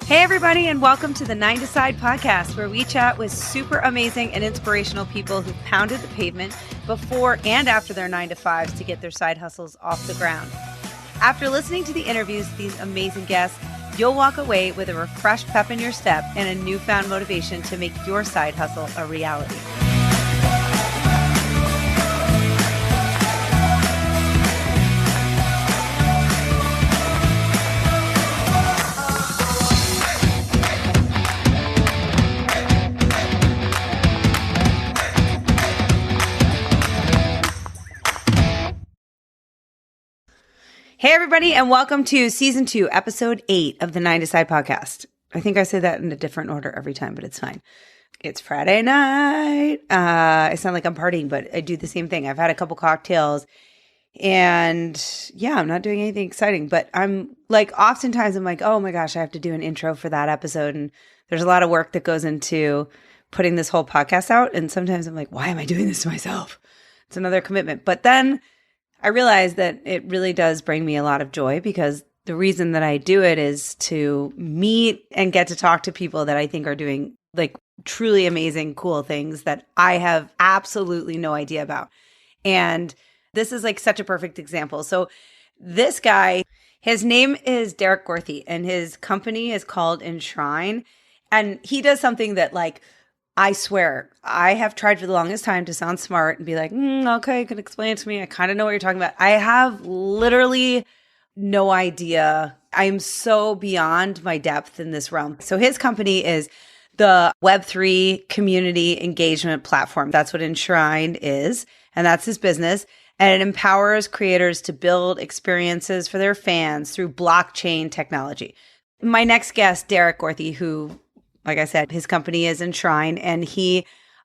Hey, everybody, and welcome to the 9 to Side podcast, where we chat with super amazing and inspirational people who've pounded the pavement before and after their 9 to 5s to get their side hustles off the ground. After listening to the interviews with these amazing guests, you'll walk away with a refreshed pep in your step and a newfound motivation to make your side hustle a reality. Hey, everybody, and welcome to Season 2, Episode 8 of the 9 to Side podcast. I think I say that in a different order every time, but it's fine. It's Friday night. I sound like I'm partying, but I do the same thing. I've had a couple cocktails, and yeah, I'm not doing anything exciting, but I'm like, oftentimes I'm like, oh my gosh, I have to do an intro for that episode, and there's a lot of work that goes into putting this whole podcast out, and sometimes I'm like, why am I doing this to myself? It's another commitment. But then I realize that it really does bring me a lot of joy, because the reason that I do it is to meet and get to talk to people that I think are doing like truly amazing, cool things that I have absolutely no idea about. And this is like such a perfect example. So this guy, his name is Derek Gorthy, and his company is called Enshrine. And he does something that, like, I swear, I have tried for the longest time to sound smart and be like, okay, you can explain it to me. I kind of know what you're talking about. I have literally no idea. I am so beyond my depth in this realm. So his company is the Web3 community engagement platform. That's what Enshrine is, and that's his business. And it empowers creators to build experiences for their fans through blockchain technology. My next guest, Derek Gorthy, who, like I said, his company is Enshrine, and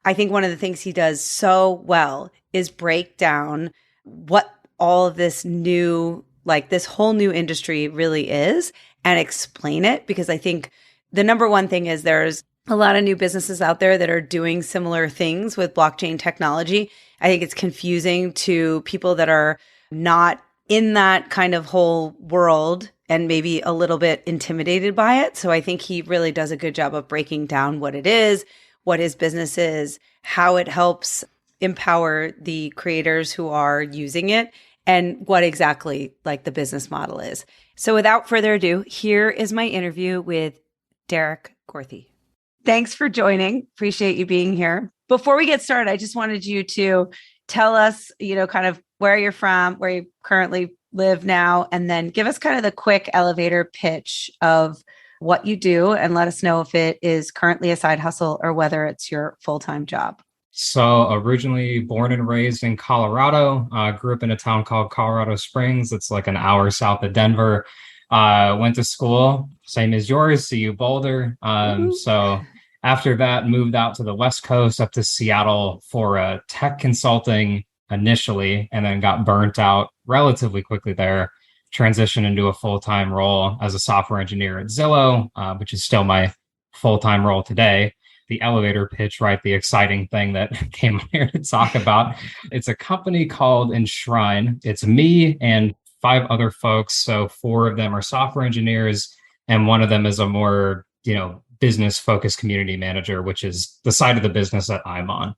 I think one of the things he does so well is break down what all of this new, like this whole new industry really is, and explain it. Because I think the number one thing is there's a lot of new businesses out there that are doing similar things with blockchain technology. I think it's confusing to people that are not in that kind of whole world and maybe a little bit intimidated by it. So I think he really does a good job of breaking down what it is, what his business is, how it helps empower the creators who are using it, and what exactly like the business model is. So without further ado, here is my interview with Derek Gorthy. Thanks for joining. Appreciate you being here. Before we get started, I just wanted you to tell us, kind of where you're from, where you currently live now, and then give us kind of the quick elevator pitch of what you do, and let us know if it is currently a side hustle or whether it's your full-time job. So originally born and raised in Colorado, grew up in a town called Colorado Springs. It's like an hour south of Denver. Went to school, same as yours, CU Boulder. So after that, moved out to the West Coast, up to Seattle for tech consulting initially, and then got burnt out relatively quickly there. Transitioned into a full-time role as a software engineer at Zillow, which is still my full-time role today. The elevator pitch, right? The exciting thing that came here to talk about. It's a company called Enshrine. It's me and 5 other folks. So 4 of them are software engineers, and one of them is a more, business-focused community manager, which is the side of the business that I'm on.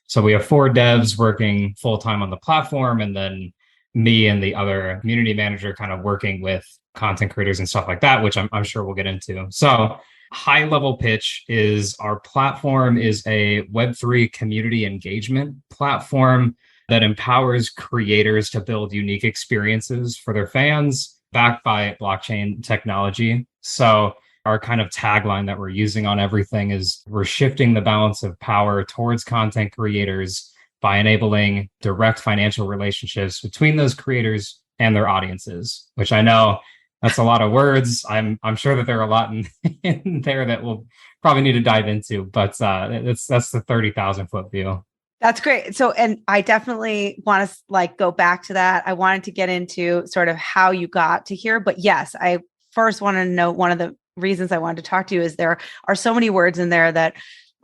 So we have 4 devs working full-time on the platform, and then me and the other community manager kind of working with content creators and stuff like that, which I'm sure we'll get into. So high level pitch is our platform is a Web3 community engagement platform that empowers creators to build unique experiences for their fans, backed by blockchain technology. So our kind of tagline that we're using on everything is we're shifting the balance of power towards content creators by enabling direct financial relationships between those creators and their audiences, which I know that's a lot of words. I'm sure that there are a lot in there that we'll probably need to dive into, but that's the 30,000 foot view. That's great. So, and I definitely want to go back to that. I wanted to get into sort of how you got to here, but yes, I first want to know, one of the reasons I wanted to talk to you is there are so many words in there that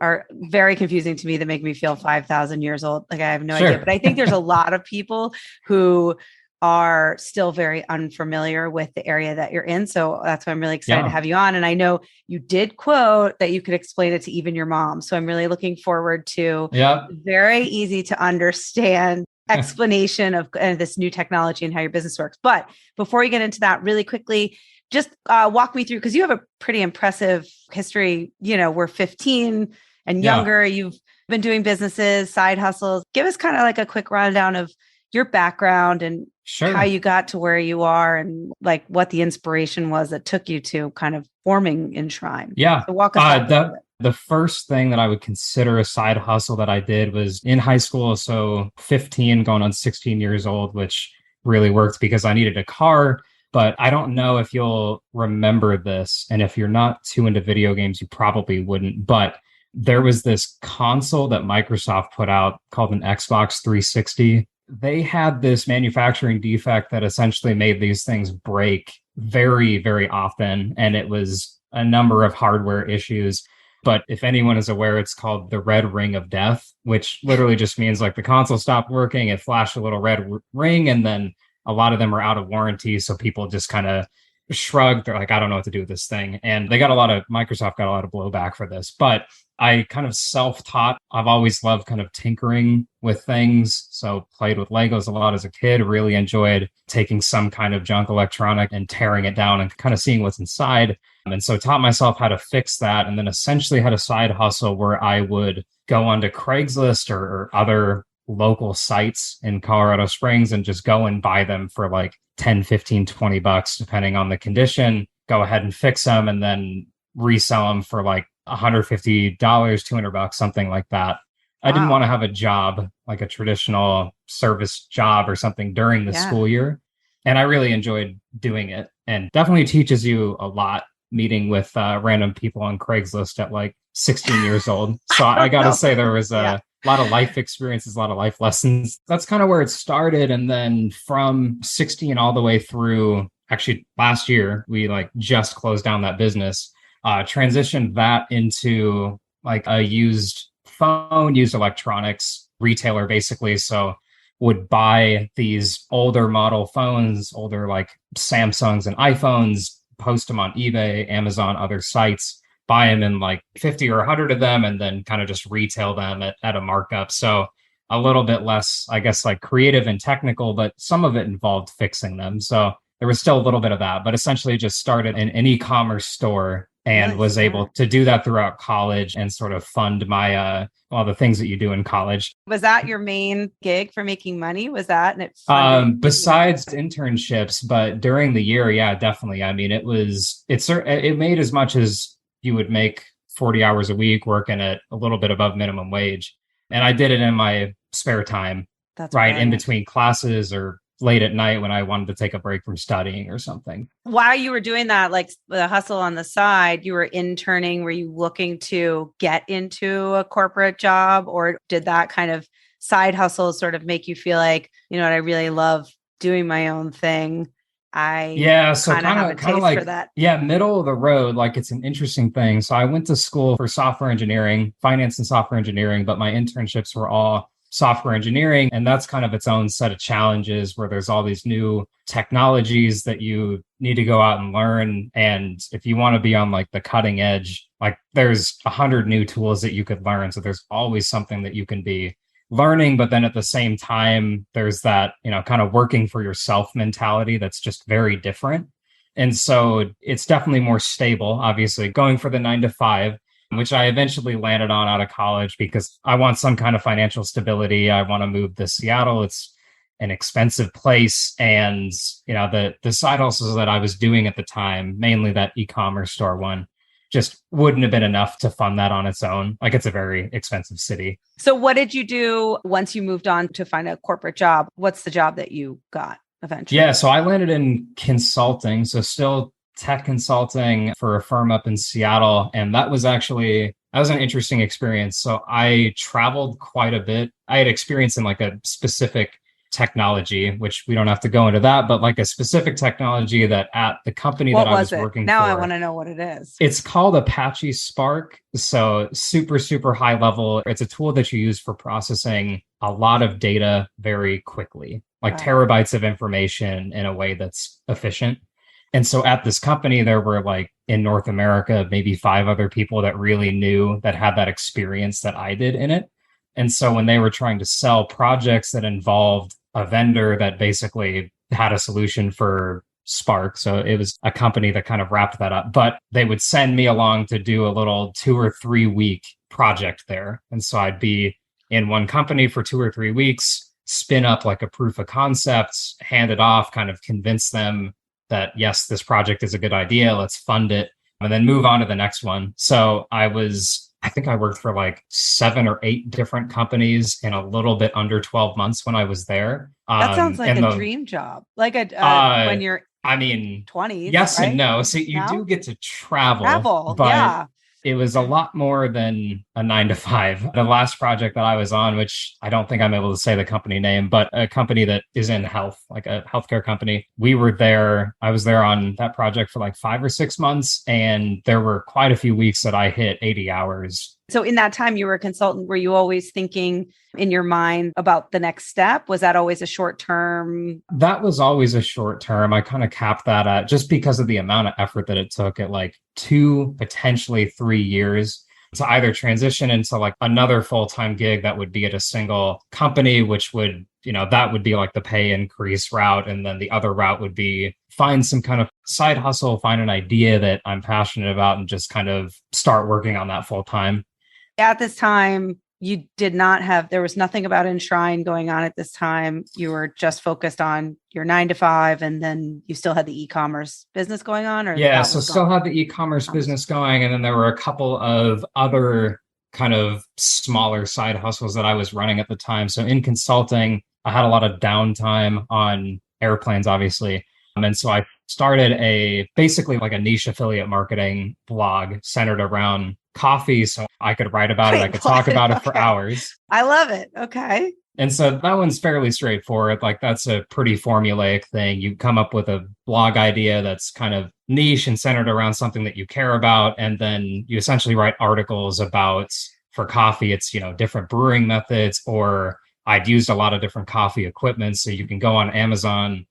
are very confusing to me, that make me feel 5,000 years old. Like I have no idea, but I think there's a lot of people who are still very unfamiliar with the area that you're in. So that's why I'm really excited to Yeah. have you on. And I know you did quote that you could explain it to even your mom. So I'm really looking forward to Yeah. very easy to understand explanation of this new technology and how your business works. But before we get into that, really quickly, just walk me through, because you have a pretty impressive history. We're 15 and Yeah. younger. You've been doing businesses, side hustles. Give us kind of like a quick rundown of your background and how Sure. you got to where you are, and like what the inspiration was that took you to kind of forming Enshrine. Yeah. So walk us back a little bit. The first thing that I would consider a side hustle that I did was in high school. So 15 going on 16 years old, which really worked because I needed a car. But I don't know if you'll remember this. And if you're not too into video games, you probably wouldn't. But there was this console that Microsoft put out called an Xbox 360. They had this manufacturing defect that essentially made these things break very, very often. And it was a number of hardware issues. But if anyone is aware, it's called the red ring of death, which literally just means like the console stopped working, it flashed a little red ring, and then a lot of them are out of warranty. So people just kind of shrugged. They're like, I don't know what to do with this thing. And Microsoft got a lot of blowback for this. But I kind of self-taught. I've always loved kind of tinkering with things. So played with Legos a lot as a kid, really enjoyed taking some kind of junk electronic and tearing it down and kind of seeing what's inside. And so taught myself how to fix that, and then essentially had a side hustle where I would go onto Craigslist or other local sites in Colorado Springs and just go and buy them for like 10, 15, $20, depending on the condition, go ahead and fix them and then resell them for like $150, $200, something like that. I didn't want to have a job, like a traditional service job or something during the school year. And I really enjoyed doing it, and definitely teaches you a lot meeting with random people on Craigslist at like 16 years old. So I got to say there was a lot of life experiences, a lot of life lessons. That's kind of where it started. And then from 16 all the way through, actually last year, we like just closed down that business, transitioned that into like a used phone, used electronics retailer, basically. So would buy these older model phones, older like Samsungs and iPhones, post them on eBay, Amazon, other sites, buy them in like 50 or 100 of them, and then kind of just retail them at a markup. So a little bit less, I guess, like creative and technical, but some of it involved fixing them. So there was still a little bit of that, but essentially just started in an e-commerce store and really was able to do that throughout college and sort of fund my all the things that you do in college. Was that your main gig for making money? Was that? Besides internships, but during the year, yeah, definitely. I mean, it made as much as you would make 40 hours a week working at a little bit above minimum wage. And I did it in my spare time, That's right, brilliant. in between classes or late at night when I wanted to take a break from studying or something. While you were doing that, like the hustle on the side, you were interning. Were you looking to get into a corporate job, or did that kind of side hustle sort of make you feel like, you know what, I really love doing my own thing? So kind of like for that. Yeah, middle of the road. Like, it's an interesting thing. So I went to school for software engineering, finance and software engineering, but my internships were all software engineering. And that's kind of its own set of challenges where there's all these new technologies that you need to go out and learn. And if you want to be on like the cutting edge, like there's 100 new tools that you could learn. So there's always something that you can be learning. But then at the same time, there's that, kind of working for yourself mentality that's just very different. And so it's definitely more stable, obviously, going for the 9 to 5, which I eventually landed on out of college because I want some kind of financial stability. I want to move to Seattle. It's an expensive place. And, the side hustles that I was doing at the time, mainly that e-commerce store one, just wouldn't have been enough to fund that on its own. Like, it's a very expensive city. So what did you do once you moved on to find a corporate job? What's the job that you got eventually? Yeah, so I landed in consulting. So still tech consulting for a firm up in Seattle. And that was an interesting experience. So I traveled quite a bit. I had experience in like a specific technology, which we don't have to go into that, but like a specific technology that at the company that I was working for. Now I want to know what it is. It's called Apache Spark. So super, super high level. It's a tool that you use for processing a lot of data very quickly. like terabytes of information in a way that's efficient. And so at this company, there were like in North America, maybe 5 other people that really knew that had that experience that I did in it. And so when they were trying to sell projects that involved a vendor that basically had a solution for Spark, so it was a company that kind of wrapped that up, but they would send me along to do a little 2 or 3 week project there. And so I'd be in one company for 2 or 3 weeks, spin up like a proof of concept, hand it off, kind of convince them that, yes, this project is a good idea, let's fund it, and then move on to the next one. So I think I worked for like 7 or 8 different companies in a little bit under 12 months when I was there. That sounds like a dream job. Like when you're I mean, 20s. yes, right? and no. So you do get to Travel, but yeah. it was a lot more than a 9 to 5. The last project that I was on, which I don't think I'm able to say the company name, but a company that is in health, like a healthcare company. I was there on that project for like 5 or 6 months, and there were quite a few weeks that I hit 80 hours. So in that time you were a consultant, were you always thinking in your mind about the next step? Was that always a short term? That was always a short term. I kind of capped that at just because of the amount of effort that it took at like 2, potentially 3 years to either transition into like another full-time gig that would be at a single company, which would, that would be like the pay increase route. And then the other route would be find some kind of side hustle, find an idea that I'm passionate about and just kind of start working on that full time. At this time, there was nothing about Enshrine going on at this time. You were just focused on your 9 to 5, and then you still had the e-commerce business going on? So still had the e-commerce business going. And then there were a couple of other kind of smaller side hustles that I was running at the time. So in consulting, I had a lot of downtime on airplanes, obviously. And so I started basically like a niche affiliate marketing blog centered around coffee. So I could write about it. I could talk about it for hours. I love it. Okay. And so that one's fairly straightforward. Like that's a pretty formulaic thing. You come up with a blog idea that's kind of niche and centered around something that you care about. And then you essentially write articles about, for coffee, it's, different brewing methods, or I'd used a lot of different coffee equipment. So you can go on Amazon,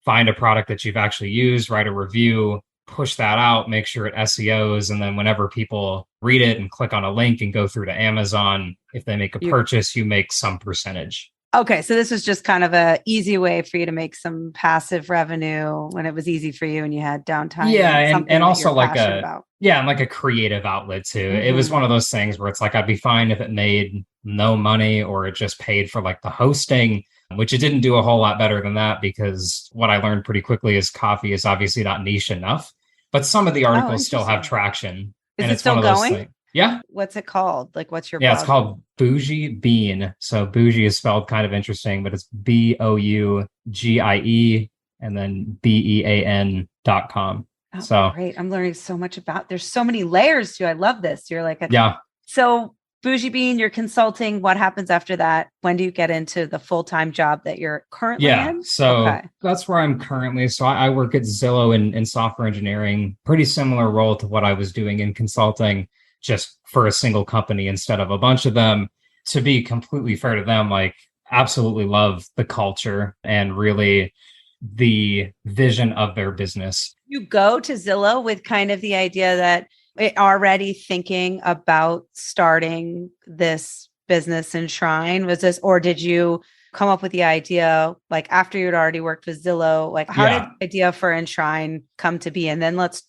find a product that you've actually used, write a review, push that out, make sure it SEOs. And then whenever people read it and click on a link and go through to Amazon, if they make a purchase, you make some percentage. Okay. So this was just kind of a easy way for you to make some passive revenue when it was easy for you and you had downtime. Yeah. And also like a creative outlet too. Mm-hmm. It was one of those things where it's like, I'd be fine if it made no money or it just paid for like the hosting, which it didn't do a whole lot better than that, because what I learned pretty quickly is coffee is obviously not niche enough, but some of the articles still have traction. Is it still going? Yeah. What's it called? Like, what's your blog? It's called Bougie Bean. So bougie is spelled kind of interesting, but it's BOUGIE and then BEAN.com. Oh, so great. I'm learning so much there's so many layers to it. I love this. You're like, So Bougie Bean, you're consulting. What happens after that? When do you get into the full-time job that you're currently in? So that's where I'm currently. So I work at Zillow in software engineering, pretty similar role to what I was doing in consulting, just for a single company instead of a bunch of them. To be completely fair to them, like absolutely love the culture and really the vision of their business. You go to Zillow with kind of the idea that already thinking about starting this business Enshrine? Was this, or did you come up with the idea like after you'd already worked with Zillow? Like how did the idea for Enshrine come to be? And then let's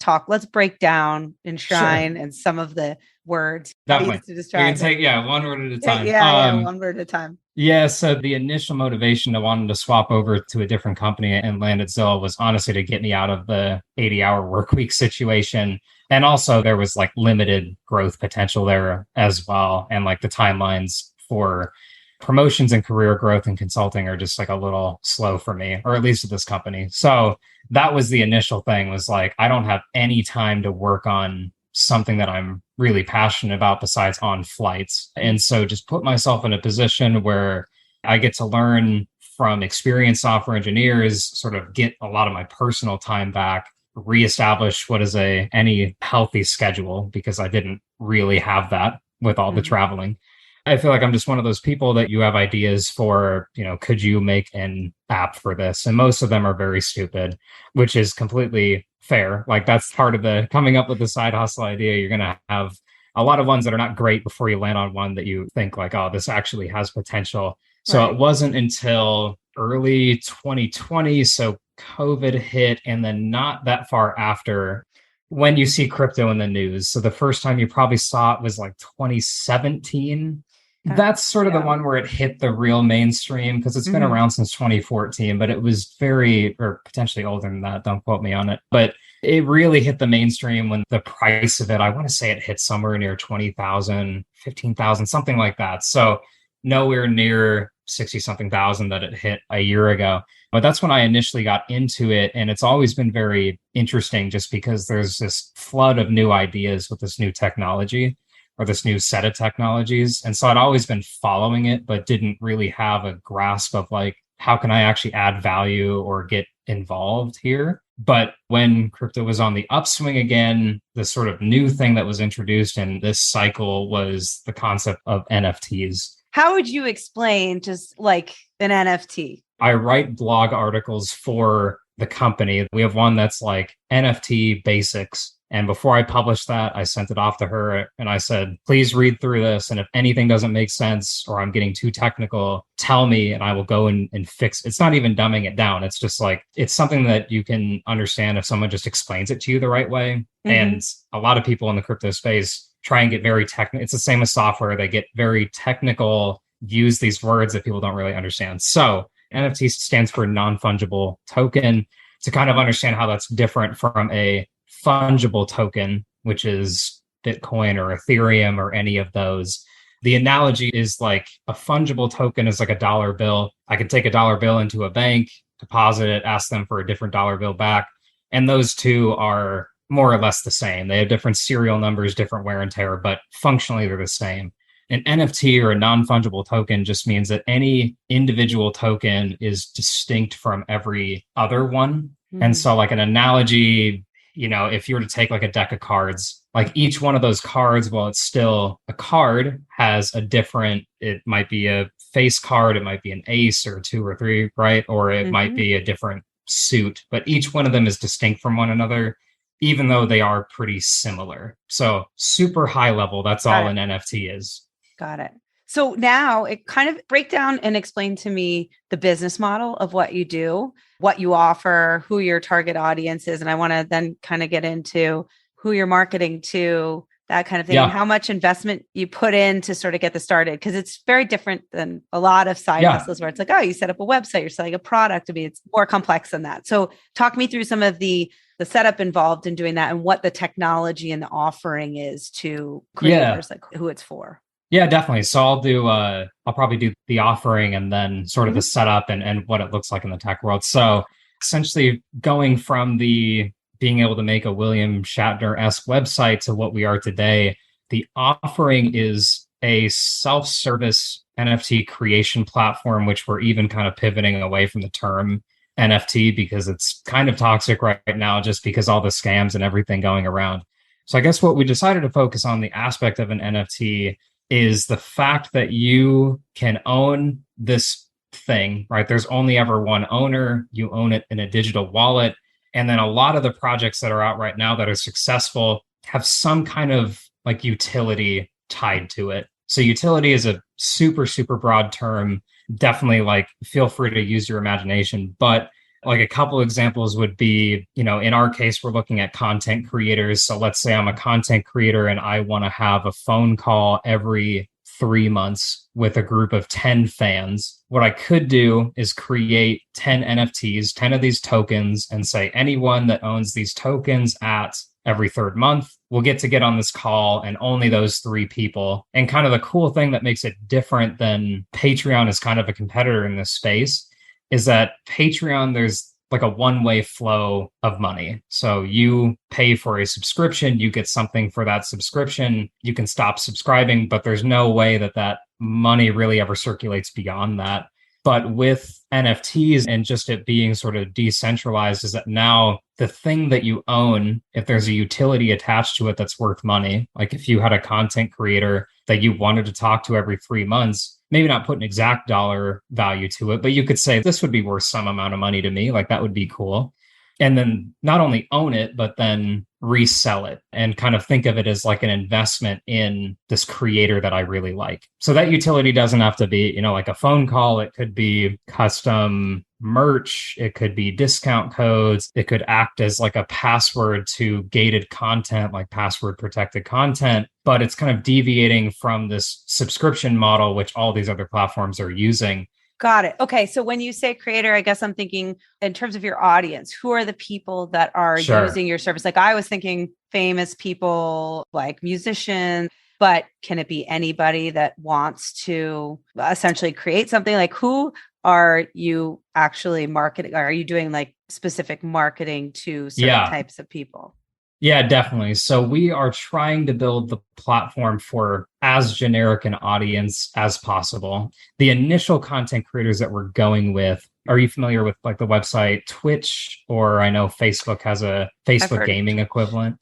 break down Enshrine and some of the words. Definitely. You can take one word at a time. One word at a time. Yeah. So the initial motivation to wanting to swap over to a different company and land at Zillow was honestly to get me out of the 80-hour work week situation. And also there was like limited growth potential there as well. And like the timelines for promotions and career growth in consulting are just like a little slow for me, or at least at this company. So that was the initial thing, was like, I don't have any time to work on something that I'm really passionate about besides on flights. And so just put myself in a position where I get to learn from experienced software engineers, sort of get a lot of my personal time back, reestablish what is any healthy schedule, because I didn't really have that with all the traveling. I feel like I'm just one of those people that you have ideas for, could you make an app for this? And most of them are very stupid, which is completely fair. Like that's part of the coming up with the side hustle idea. You're going to have a lot of ones that are not great before you land on one that you think like, oh, this actually has potential. So Right. it wasn't until early 2020. So COVID hit, and then not that far after when you see crypto in the news. So the first time you probably saw it was like 2017. That's sort of the Yeah. one where it hit the real mainstream because it's been around since 2014, but it was very, or potentially older than that. Don't quote me on it. But it really hit the mainstream when the price of it, I want to say it hit somewhere near 20,000, 15,000, something like that. So nowhere near 60 something thousand that it hit a year ago. But that's when I initially got into it. And it's always been very interesting just because there's this flood of new ideas with this new technology or this new set of technologies. And so I'd always been following it, but didn't really have a grasp of like, how can I actually add value or get involved here? But when crypto was on the upswing again, the sort of new thing that was introduced in this cycle was the concept of NFTs. How would you explain just like an NFT? I write blog articles for the company. We have one that's like NFT basics. And before I published that, I sent it off to her and I said, please read through this. And if anything doesn't make sense or I'm getting too technical, tell me and I will go and fix it. It's not even dumbing it down. It's just like, it's something that you can understand if someone just explains it to you the right way. And a lot of people in the crypto space try and get very technical. It's the same as software. They get very technical, use these words that people don't really understand. So NFT stands for non-fungible token. To kind of understand how that's different from a fungible token, which is Bitcoin or Ethereum or any of those. The analogy is like a fungible token is like a dollar bill. I could take a dollar bill into a bank, deposit it, ask them for a different dollar bill back. And those two are more or less the same. They have different serial numbers, different wear and tear, but functionally they're the same. An NFT or a non-fungible token just means that any individual token is distinct from every other one. And so like an analogy, if you were to take like a deck of cards, like each one of those cards, well, it's still a card, has a different, it might be a face card, it might be an ace or two or three, right? Or it might be a different suit, but each one of them is distinct from one another, even though they are pretty similar. So super high level, that's all an NFT is. Got it. So now it kind of break down and explain to me the business model of what you do, what you offer, who your target audience is. And I want to then kind of get into who you're marketing to, that kind of thing, and how much investment you put in to sort of get this started. Because it's very different than a lot of side hustles where it's like, oh, you set up a website, you're selling a product. I mean, it's more complex than that. So talk me through some of the setup involved in doing that and what the technology and the offering is to creators, like who it's for. Yeah, definitely. So I'll probably do the offering and then sort of the setup and what it looks like in the tech world. So essentially going from the being able to make a William Shatner-esque website to what we are today, the offering is a self-service NFT creation platform, which we're even kind of pivoting away from the term NFT because it's kind of toxic right now just because all the scams and everything going around. So I guess what we decided to focus on the aspect of an NFT is the fact that you can own this thing, right? There's only ever one owner. You own it in a digital wallet. And then a lot of the projects that are out right now that are successful have some kind of like utility tied to it. So utility is a super, super broad term. Definitely like feel free to use your imagination. But like a couple examples would be, in our case, we're looking at content creators. So let's say I'm a content creator and I want to have a phone call every 3 months with a group of 10 fans. What I could do is create 10 NFTs, 10 of these tokens, and say anyone that owns these tokens at every third month will get to get on this call and only those 3 people. And kind of the cool thing that makes it different than Patreon is kind of a competitor in this space is that Patreon, there's like a one-way flow of money. So you pay for a subscription, you get something for that subscription, you can stop subscribing, but there's no way that money really ever circulates beyond that. But with NFTs and just it being sort of decentralized, is that now the thing that you own, if there's a utility attached to it that's worth money, like if you had a content creator that you wanted to talk to every 3 months, maybe not put an exact dollar value to it, but you could say this would be worth some amount of money to me. Like that would be cool. And then not only own it, but then resell it and kind of think of it as like an investment in this creator that I really like. So that utility doesn't have to be, like a phone call. It could be custom merch. It could be discount codes. It could act as like a password to gated content, like password protected content. But it's kind of deviating from this subscription model, which all these other platforms are using. Got it. Okay. So when you say creator, I guess I'm thinking in terms of your audience, who are the people that are using your service? Like I was thinking famous people, like musicians, but can it be anybody that wants to essentially create something? Like who are you actually marketing? Are you doing like specific marketing to certain types of people? Yeah, definitely. So we are trying to build the platform for as generic an audience as possible. The initial content creators that we're going with, are you familiar with like the website Twitch, or I know Facebook has a Facebook gaming equivalent?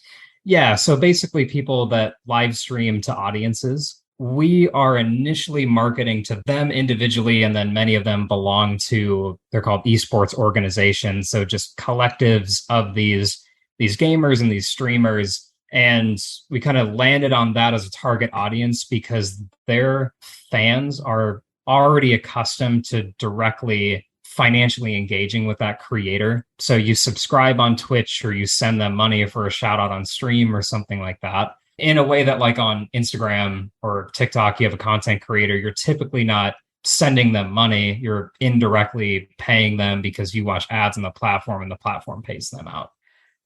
Yeah, so basically people that live stream to audiences. We are initially marketing to them individually, and then many of them belong to, they're called esports organizations. So just collectives of these gamers and these streamers. And we kind of landed on that as a target audience because their fans are already accustomed to directly financially engaging with that creator. So you subscribe on Twitch or you send them money for a shout out on stream or something like that. In a way that like on Instagram or TikTok, you have a content creator, you're typically not sending them money. You're indirectly paying them because you watch ads on the platform and the platform pays them out.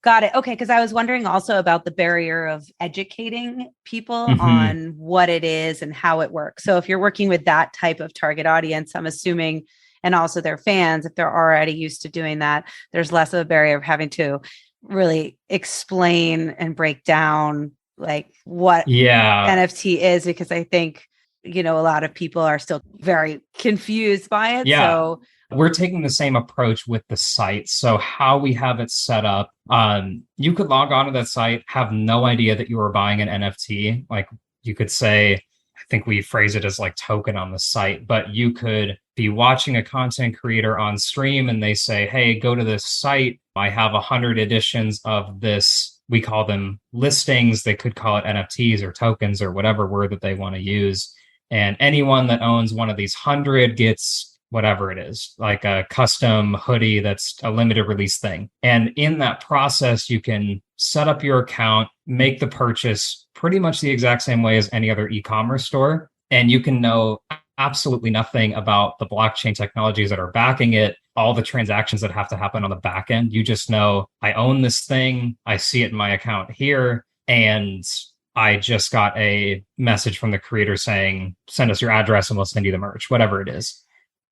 Got it. Okay. Because I was wondering also about the barrier of educating people on what it is and how it works. So if you're working with that type of target audience, I'm assuming, and also their fans, if they're already used to doing that, there's less of a barrier of having to really explain and break down like what NFT is, because I think, a lot of people are still very confused by it. Yeah. So we're taking the same approach with the site. So how we have it set up, you could log on to that site, have no idea that you were buying an NFT. Like you could say, I think we phrase it as like token on the site, but you could be watching a content creator on stream and they say, hey, go to this site. I have 100 editions of this. We call them listings. They could call it NFTs or tokens or whatever word that they want to use. And anyone that owns one of these 100 gets whatever it is, like a custom hoodie that's a limited release thing. And in that process, you can set up your account, make the purchase pretty much the exact same way as any other e-commerce store. And you can know absolutely nothing about the blockchain technologies that are backing it, all the transactions that have to happen on the back end. You just know, I own this thing, I see it in my account here, and I just got a message from the creator saying, send us your address and we'll send you the merch, whatever it is.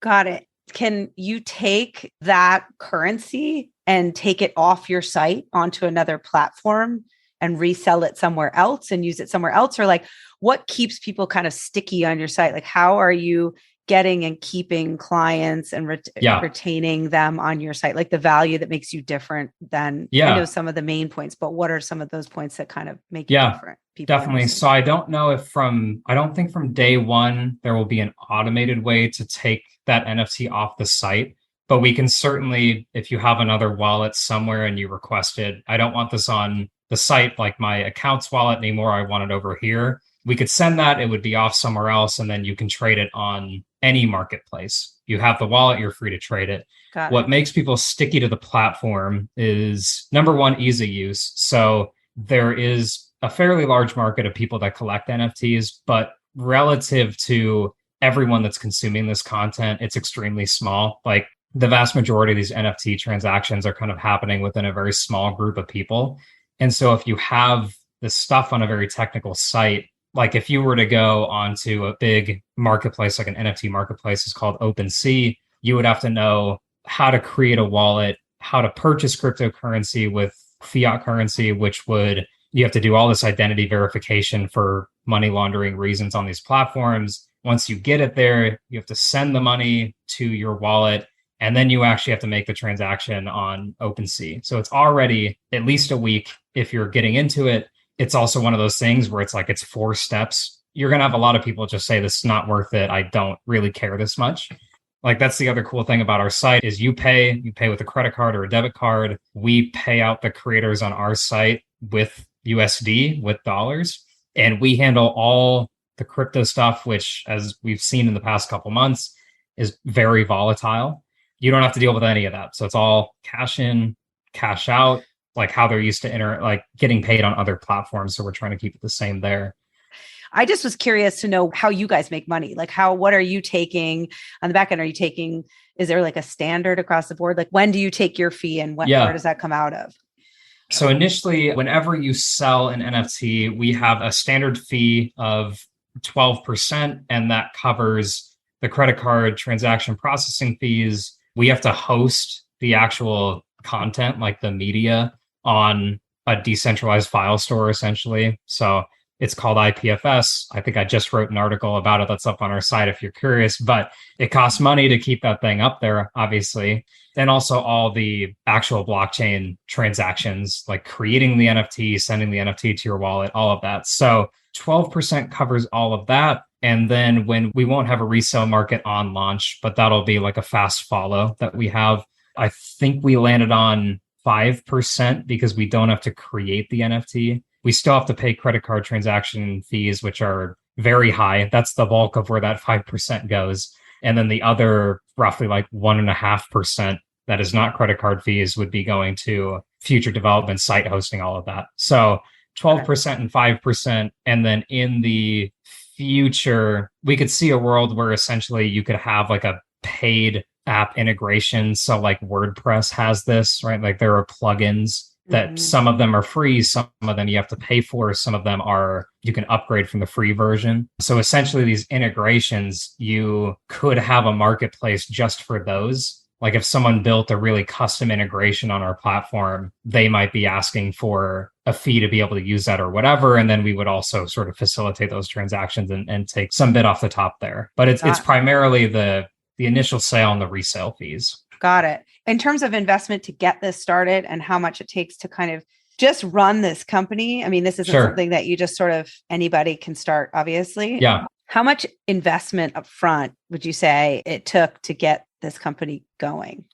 Got it. Can you take that currency and take it off your site onto another platform and resell it somewhere else and use it somewhere else? Or like what keeps people kind of sticky on your site? Like how are you getting and keeping clients and retaining them on your site? Like the value that makes you different than, I know some of the main points, but what are some of those points that kind of make you different? Definitely. So I don't know if I don't think from day one, there will be an automated way to take that NFT off the site, but we can certainly, if you have another wallet somewhere and you requested, I don't want this on the site, like my account's wallet anymore, I want it over here. We could send that, it would be off somewhere else, and then you can trade it on any marketplace. You have the wallet, you're free to trade it. What makes people sticky to the platform is, number one, ease of use. So there is a fairly large market of people that collect NFTs, but relative to everyone that's consuming this content, it's extremely small. Like the vast majority of these NFT transactions are kind of happening within a very small group of people. And so if you have this stuff on a very technical site, like if you were to go onto a big marketplace, like an NFT marketplace is called OpenSea, you would have to know how to create a wallet, how to purchase cryptocurrency with fiat currency, which would, you have to do all this identity verification for money laundering reasons on these platforms. Once you get it there, you have to send the money to your wallet, and then you actually have to make the transaction on OpenSea. So it's already at least a week if you're getting into it. It's also one of those things where it's like it's 4 steps. You're going to have a lot of people just say, this is not worth it. I don't really care this much. Like, that's the other cool thing about our site is you pay with a credit card or a debit card. We pay out the creators on our site with USD, with dollars, and we handle all the crypto stuff, which, as we've seen in the past couple months, is very volatile. You don't have to deal with any of that. So it's all cash in, cash out, like how they're used to like getting paid on other platforms. So we're trying to keep it the same there. I just was curious to know how you guys make money. Like what are you taking on the back end? Is there like a standard across the board? Like when do you take your fee and where does that come out of? So initially, whenever you sell an NFT, we have a standard fee of 12%, and that covers the credit card transaction processing fees. We have to host the actual content, like the media, on a decentralized file store, essentially. So it's called IPFS. I think I just wrote an article about it that's up on our site if you're curious, but it costs money to keep that thing up there, obviously. And also all the actual blockchain transactions, like creating the NFT, sending the NFT to your wallet, all of that. So 12% covers all of that. And then when we won't have a resale market on launch, but that'll be like a fast follow that we have. I think we landed on 5% because we don't have to create the NFT. We still have to pay credit card transaction fees, which are very high. That's the bulk of where that 5% goes. And then the other roughly like 1.5% that is not credit card fees would be going to future development, site hosting, all of that. So 12% and 5%. And then in the future, we could see a world where essentially you could have like a paid app integration. So like WordPress has this, right? Like there are plugins that some of them are free, some of them you have to pay for, some of them are you can upgrade from the free version. So essentially these integrations, you could have a marketplace just for those. Like if someone built a really custom integration on our platform, they might be asking for a fee to be able to use that or whatever. And then we would also sort of facilitate those transactions and take some bit off the top there. But it's primarily the initial sale and the resale fees. Got it. In terms of investment to get this started and how much it takes to kind of just run this company, I mean, this isn't something that you just sort of anybody can start, obviously. Yeah. How much investment up front would you say it took to get this company going?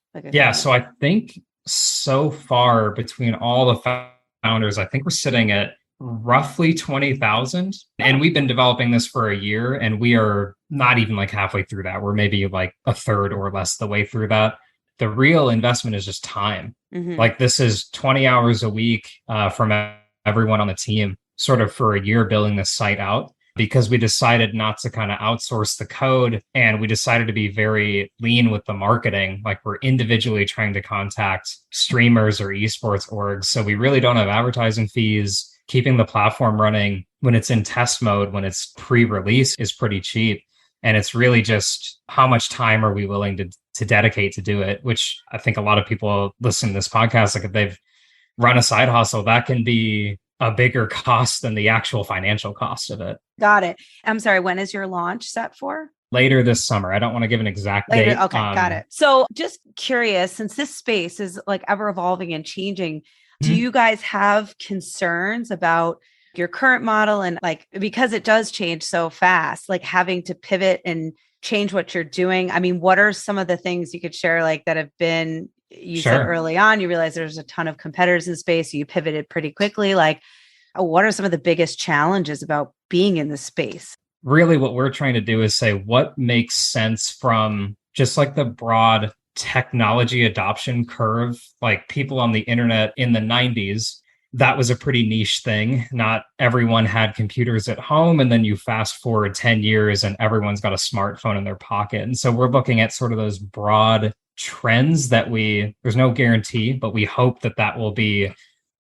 So I think so far between all the founders, I think we're sitting at roughly 20,000. And we've been developing this for a year, and we are not even like halfway through that. We're maybe like a third or less the way through that. The real investment is just time. Like this is 20 hours a week from everyone on the team, sort of for a year building this site out, because we decided not to kind of outsource the code, and we decided to be very lean with the marketing. Like we're individually trying to contact streamers or esports orgs. So we really don't have advertising fees. Keeping the platform running when it's in test mode, when it's pre-release, is pretty cheap. And it's really just how much time are we willing to dedicate to do it, which I think a lot of people listen to this podcast, like if they've run a side hustle, that can be a bigger cost than the actual financial cost of it. Got it. I'm sorry, when is your launch set for? Later this summer. I don't want to give an exact date. Okay, got it. So just curious, since this space is like ever evolving and changing, do you guys have concerns about your current model and like, because it does change so fast, like having to pivot and change what you're doing? I mean, what are some of the things you could share like that have been, you said early on, you realize there's a ton of competitors in space, you pivoted pretty quickly. Like, what are some of the biggest challenges about being in this space? Really what we're trying to do is say what makes sense from just like the broad technology adoption curve. Like people on the internet in the 90s, that was a pretty niche thing. Not everyone had computers at home. And then you fast forward 10 years and everyone's got a smartphone in their pocket. And so we're looking at sort of those broad trends that there's no guarantee, but we hope that that will be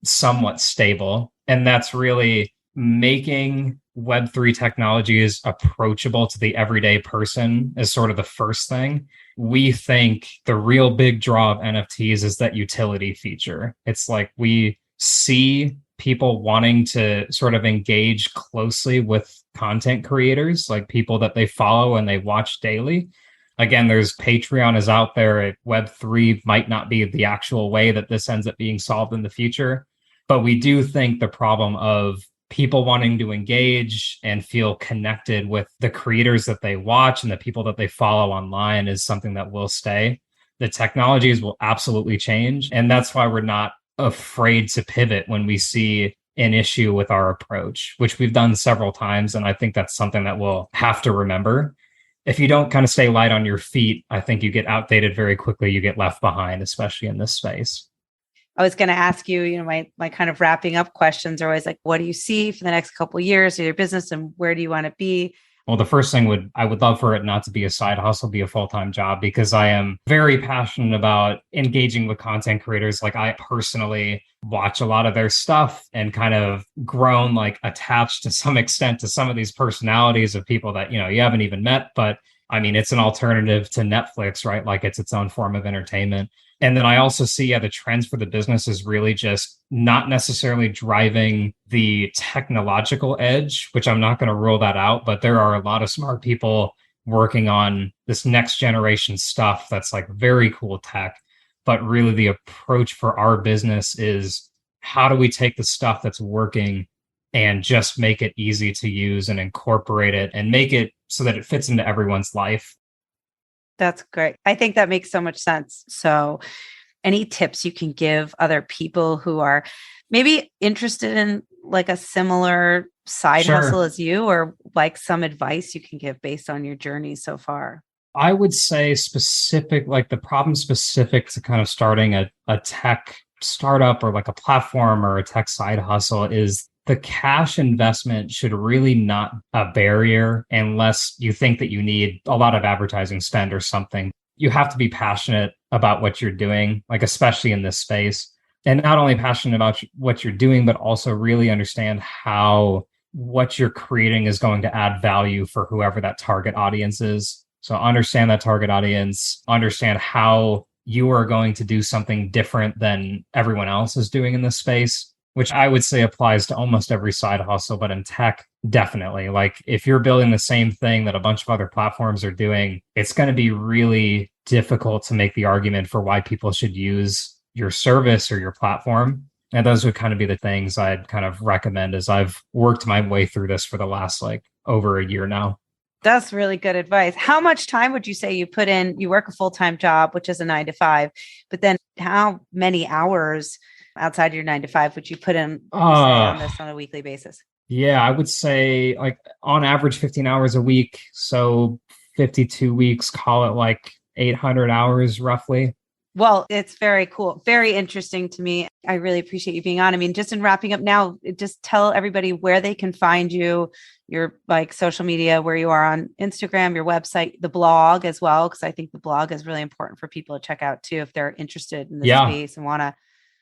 somewhat stable. And that's really making Web3 technologies approachable to the everyday person is sort of the first thing. We think the real big draw of NFTs is that utility feature. It's like we see people wanting to sort of engage closely with content creators, like people that they follow and they watch daily. Again, there's Patreon is out there. Web3 might not be the actual way that this ends up being solved in the future. But we do think the problem of people wanting to engage and feel connected with the creators that they watch and the people that they follow online is something that will stay. The technologies will absolutely change. And that's why we're not afraid to pivot when we see an issue with our approach, which we've done several times. And I think that's something that we'll have to remember. If you don't kind of stay light on your feet, I think you get outdated very quickly. You get left behind, especially in this space. I was going to ask you, my kind of wrapping up questions are always like, what do you see for the next couple of years of your business and where do you want to be? Well, the first thing I would love for it not to be a side hustle, be a full-time job, because I am very passionate about engaging with content creators. Like I personally watch a lot of their stuff and kind of grown like attached to some extent to some of these personalities of people that, you haven't even met. But I mean, it's an alternative to Netflix, right? Like it's its own form of entertainment. And then I also see, the trends for the business is really just not necessarily driving the technological edge, which I'm not going to rule that out, but there are a lot of smart people working on this next generation stuff that's like very cool tech. But really the approach for our business is how do we take the stuff that's working and just make it easy to use and incorporate it and make it so that it fits into everyone's life. That's great. I think that makes so much sense. So any tips you can give other people who are maybe interested in like a similar side hustle as you, or like some advice you can give based on your journey so far? I would say like the problem specific to kind of starting a tech startup or like a platform or a tech side hustle is the cash investment should really not be a barrier unless you think that you need a lot of advertising spend or something. You have to be passionate about what you're doing, like especially in this space, and not only passionate about what you're doing, but also really understand how what you're creating is going to add value for whoever that target audience is. So understand that target audience, understand how you are going to do something different than everyone else is doing in this space, which I would say applies to almost every side hustle, but in tech, definitely. Like if you're building the same thing that a bunch of other platforms are doing, it's going to be really difficult to make the argument for why people should use your service or your platform. And those would kind of be the things I'd kind of recommend as I've worked my way through this for the last like over a year now. That's really good advice. How much time would you say you put in? You work a full-time job, which is a 9 to 5, but then how many hours outside your 9 to 5 would you put in on this on a weekly basis? Yeah, I would say like on average 15 hours a week. So 52 weeks, call it like 800 hours roughly. Well, it's very cool. Very interesting to me. I really appreciate you being on. I mean, just in wrapping up now, just tell everybody where they can find you, your like social media, where you are on Instagram, your website, the blog as well, because I think the blog is really important for people to check out too if they're interested in this space and want to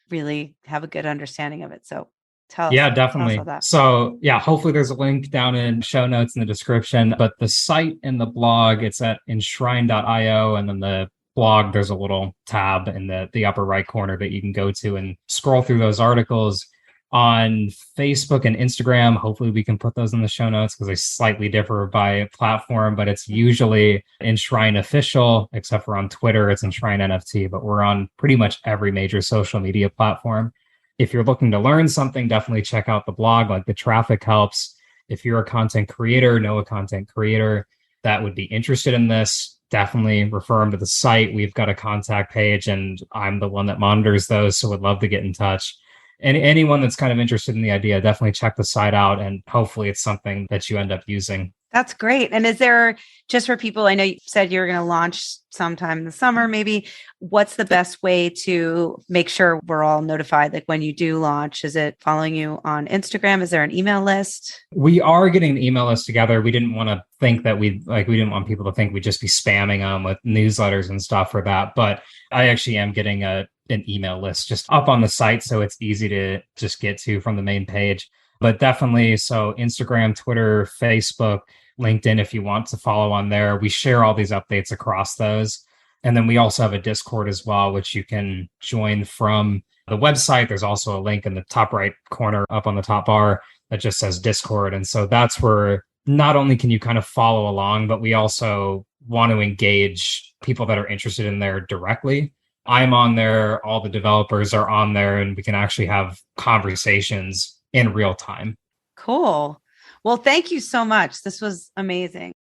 really have a good understanding of it. So tell us. Definitely. Tell us all that. So hopefully there's a link down in show notes in the description, but the site and the blog, it's at enshrine.io. And then the blog, there's a little tab in the upper right corner that you can go to and scroll through those articles. On Facebook and Instagram, hopefully we can put those in the show notes because they slightly differ by platform, but it's usually Enshrine Official, except for on Twitter, it's Enshrine NFT, but we're on pretty much every major social media platform. If you're looking to learn something, definitely check out the blog. Like the traffic helps. If you're a content creator, know a content creator that would be interested in this, definitely refer them to the site. We've got a contact page and I'm the one that monitors those. So would love to get in touch. And anyone that's kind of interested in the idea, definitely check the site out and hopefully it's something that you end up using. That's great. And is there, just for people, I know you said you're going to launch sometime in the summer, maybe, what's the best way to make sure we're all notified? Like when you do launch, is it following you on Instagram? Is there an email list? We are getting an email list together. We didn't want to think that we didn't want people to think we'd just be spamming them with newsletters and stuff for that. But I actually am getting an email list just up on the site. So it's easy to just get to from the main page. But definitely, so Instagram, Twitter, Facebook, LinkedIn, if you want to follow on there. We share all these updates across those. And then we also have a Discord as well, which you can join from the website. There's also a link in the top right corner up on the top bar that just says Discord. And so that's where not only can you kind of follow along, but we also want to engage people that are interested in there directly. I'm on there, all the developers are on there, and we can actually have conversations in real time. Cool. Well, thank you so much. This was amazing.